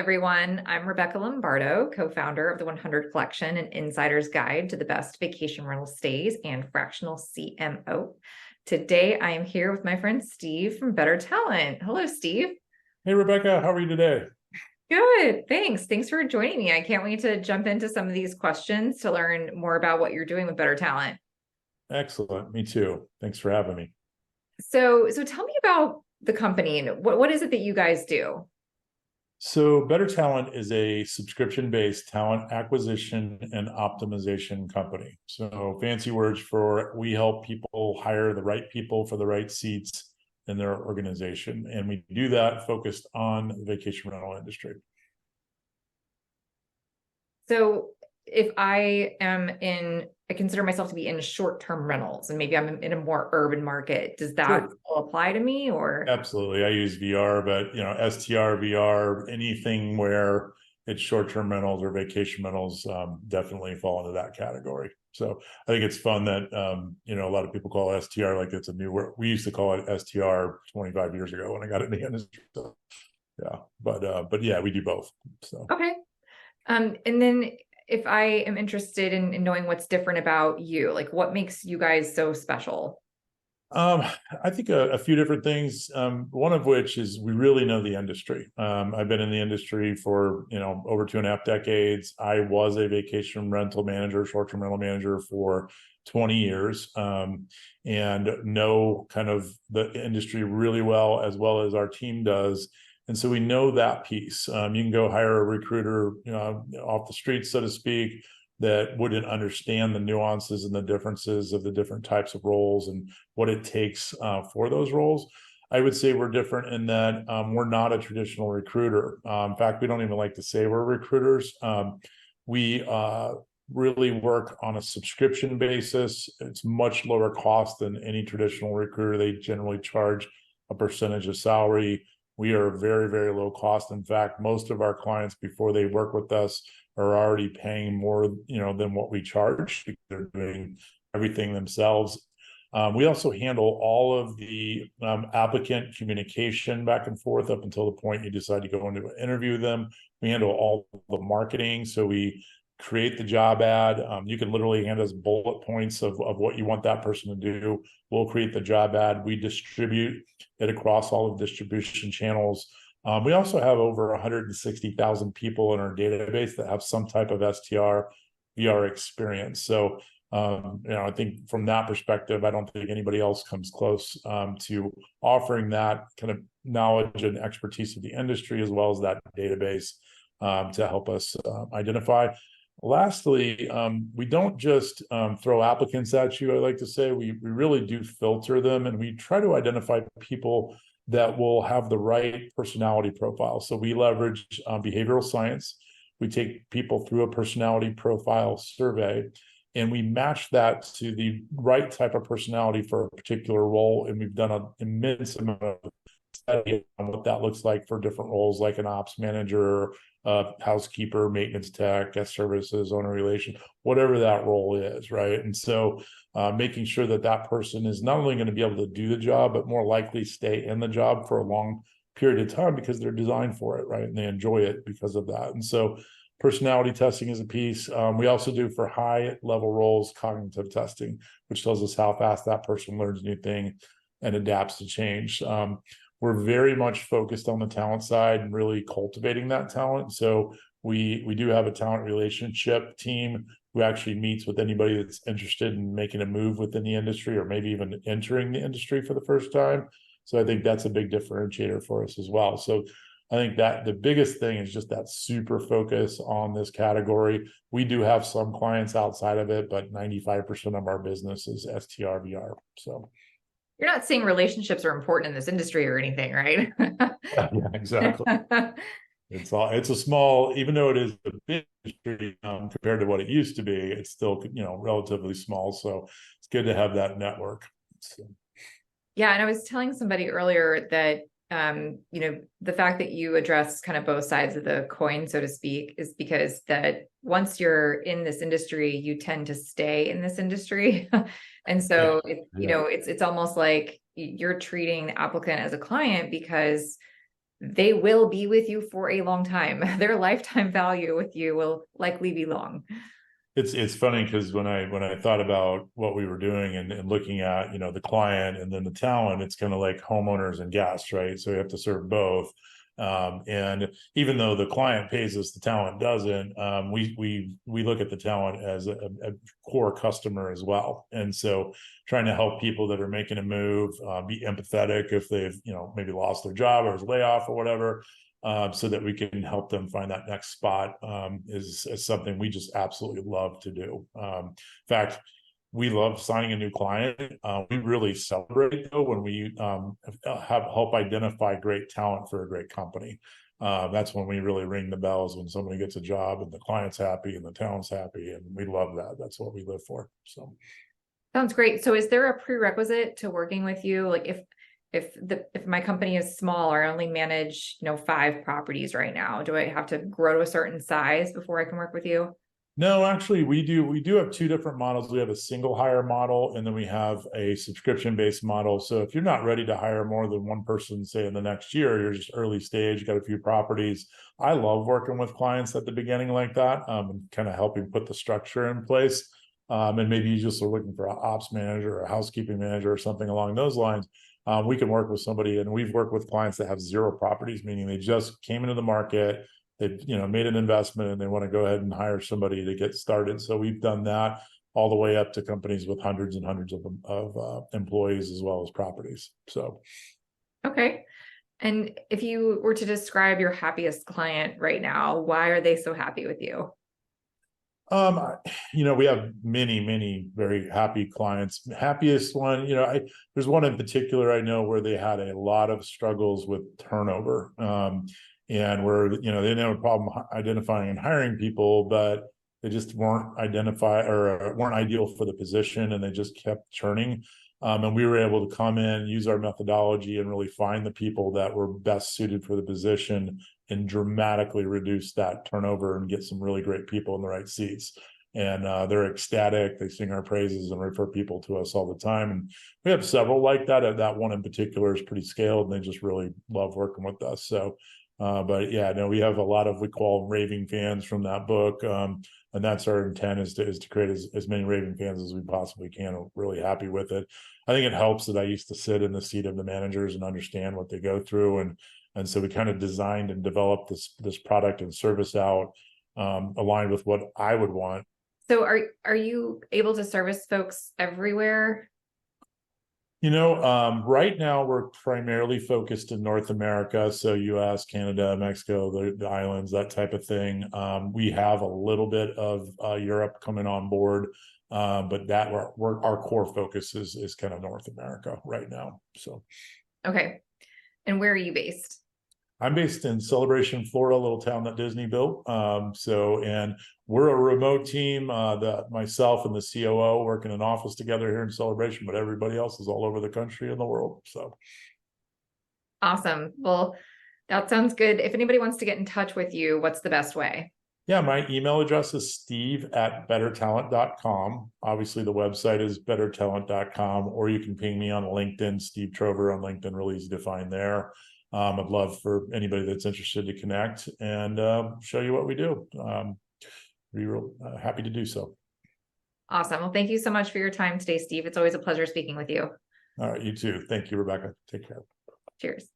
everyone. I'm Rebecca Lombardo, co-founder of the 100 Collection, an insider's guide to the best vacation rental stays and fractional CMO. Today, I am here with my friend Steve from Better Talent. Hello, Steve. Hey, Rebecca, how are you today? Good, thanks. Thanks for joining me. I can't wait to jump into some of these questions to learn more about what you're doing with Better Talent. Excellent. Me too. Thanks for having me. So tell me about the company and what is it that you guys do? So, Better Talent is a subscription-based talent acquisition and optimization company. So, fancy words for we help people hire the right people for the right seats in their organization. And we do that focused on the vacation rental industry. So if I consider myself to be in short-term rentals and maybe I'm in a more urban market, does that still apply to me or? Absolutely. I use VR, but STR, VR, anything where it's short-term rentals or vacation rentals definitely fall into that category. So I think it's fun that a lot of people call STR like it's a new word. We used to call it STR 25 years ago when I got in the industry. So yeah, but yeah, we do both. So okay. And then if I am interested in knowing what's different about you, like what makes you guys so special? I think a few different things. One of which is we really know the industry. I've been in the industry for over 2.5 decades. I was a vacation rental manager, short-term rental manager for 20 years, and know kind of the industry really well as our team does. And so we know that piece. You can go hire a recruiter, off the street, so to speak, that wouldn't understand the nuances and the differences of the different types of roles and what it takes for those roles. I would say we're different in that we're not a traditional recruiter. In fact, we don't even like to say we're recruiters. We really work on a subscription basis. It's much lower cost than any traditional recruiter. They generally charge a percentage of salary. We are very, very low cost. In fact, most of our clients, before they work with us, are already paying more, than what we charge because they're doing everything themselves. We also handle all of the applicant communication back and forth up until the point you decide to go into an interview with them. We handle all the marketing. So we create the job ad. You can literally hand us bullet points of what you want that person to do. We'll create the job ad. We distribute it across all of distribution channels. We also have over 160,000 people in our database that have some type of STR VR experience. So, I think from that perspective, I don't think anybody else comes close to offering that kind of knowledge and expertise of the industry, as well as that database to help us identify. Lastly, we don't just throw applicants at you. I like to say we really do filter them, and we try to identify people that will have the right personality profile. So we leverage behavioral science. We take people through a personality profile survey, and we match that to the right type of personality for a particular role. And we've done an immense amount of study on what that looks like for different roles, like an ops manager, housekeeper, maintenance tech, guest services, owner relation, whatever that role is, right? And so making sure that that person is not only going to be able to do the job, but more likely stay in the job for a long period of time because they're designed for it, right? And they enjoy it because of that. And so personality testing is a piece. We also do for high level roles, cognitive testing, which tells us how fast that person learns new thing and adapts to change. We're very much focused on the talent side and really cultivating that talent. So we do have a talent relationship team who actually meets with anybody that's interested in making a move within the industry or maybe even entering the industry for the first time. So I think that's a big differentiator for us as well. So I think that the biggest thing is just that super focus on this category. We do have some clients outside of it, but 95% of our business is STR VR. So you're not saying relationships are important in this industry or anything, right? yeah, exactly. It's a small, even though it is a big industry compared to what it used to be, it's still, relatively small. So it's good to have that network. So. Yeah. And I was telling somebody earlier that, the fact that you address kind of both sides of the coin, so to speak, is because that once you're in this industry, you tend to stay in this industry. And so, it's almost like you're treating the applicant as a client because they will be with you for a long time. Their lifetime value with you will likely be long. It's funny because when I thought about what we were doing and looking at, the client and then the talent, it's kind of like homeowners and guests, right? So you have to serve both. And even though the client pays us, the talent doesn't. We look at the talent as a core customer as well. And so trying to help people that are making a move, be empathetic if they've maybe lost their job or is layoff or whatever, so that we can help them find that next spot, is something we just absolutely love to do. In fact, we love signing a new client. We really celebrate though when we help identify great talent for a great company. That's when we really ring the bells, when somebody gets a job and the client's happy and the talent's happy, and we love that. That's what we live for. So sounds great. So is there a prerequisite to working with you? Like if my company is small or I only manage 5 properties right now, do I have to grow to a certain size before I can work with you? no, actually, we do have 2 different models. We have a single hire model, and then we have a subscription-based model. So if you're not ready to hire more than one person, say in the next year, you're just early stage, got a few properties. I love working with clients at the beginning like that, and kind of helping put the structure in place. And maybe you just are looking for an ops manager or a housekeeping manager or something along those lines. We can work with somebody, and we've worked with clients that have 0 properties, meaning they just came into the market. They've made an investment and they want to go ahead and hire somebody to get started. So we've done that all the way up to companies with hundreds and hundreds of employees as well as properties. So Okay. And if you were to describe your happiest client right now, why are they so happy with you? We have many very happy clients. Happiest one, there's one in particular I know where they had a lot of struggles with turnover. And where, they didn't have a problem identifying and hiring people, but they just weren't weren't ideal for the position, and they just kept churning. And we were able to come in, use our methodology, and really find the people that were best suited for the position and dramatically reduce that turnover and get some really great people in the right seats. And they're ecstatic. They sing our praises and refer people to us all the time. And we have several like that. That one in particular is pretty scaled, and they just really love working with us. So, but yeah, no, we have a lot of, we call them raving fans from that book. And that's our intent, is to create as many raving fans as we possibly can. We're really happy with it. I think it helps that I used to sit in the seat of the managers and understand what they go through. And so we kind of designed and developed this product and service out, aligned with what I would want. So are you able to service folks everywhere? Right now we're primarily focused in North America, so US, Canada, Mexico, the islands, that type of thing. We have a little bit of Europe coming on board, but that our core focus is kind of North America right now. So, okay. And where are you based? I'm based in Celebration, Florida, a little town that Disney built. And we're a remote team. Myself and the COO work in an office together here in Celebration, but everybody else is all over the country and the world. So awesome. Well, that sounds good. If anybody wants to get in touch with you, what's the best way? Yeah, my email address is steve@bettertalent.com. Obviously, the website is bettertalent.com, or you can ping me on LinkedIn, Steve Trover on LinkedIn, really easy to find there. I'd love for anybody that's interested to connect and show you what we do. Be real happy to do so. Awesome. Well, thank you so much for your time today, Steve. It's always a pleasure speaking with you. All right, you too. Thank you, Rebecca. Take care. Cheers.